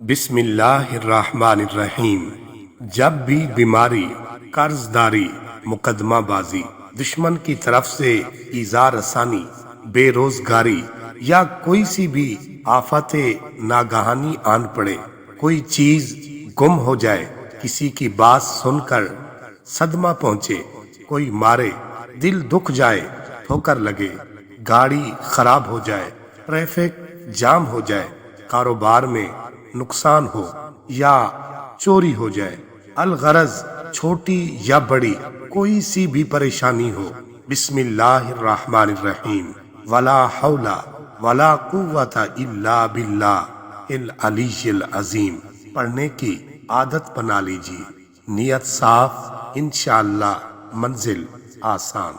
بسم اللہ الرحمن الرحیم۔ جب بھی بیماری، قرض داری، مقدمہ بازی، دشمن کی طرف سے ایذا رسانی، بے روزگاری یا کوئی سی بھی آفت ناگہانی آن پڑے، کوئی چیز گم ہو جائے، کسی کی بات سن کر صدمہ پہنچے، کوئی مارے، دل دکھ جائے، ٹھوکر لگے، گاڑی خراب ہو جائے، ٹریفک جام ہو جائے، کاروبار میں نقصان ہو یا چوری ہو جائے، الغرض چھوٹی یا بڑی کوئی سی بھی پریشانی ہو، بسم اللہ الرحمن الرحیم، ولا حول ولا قوت الا باللہ العلی العظیم پڑھنے کی عادت بنا لیجیے۔ نیت صاف، انشاءاللہ منزل آسان۔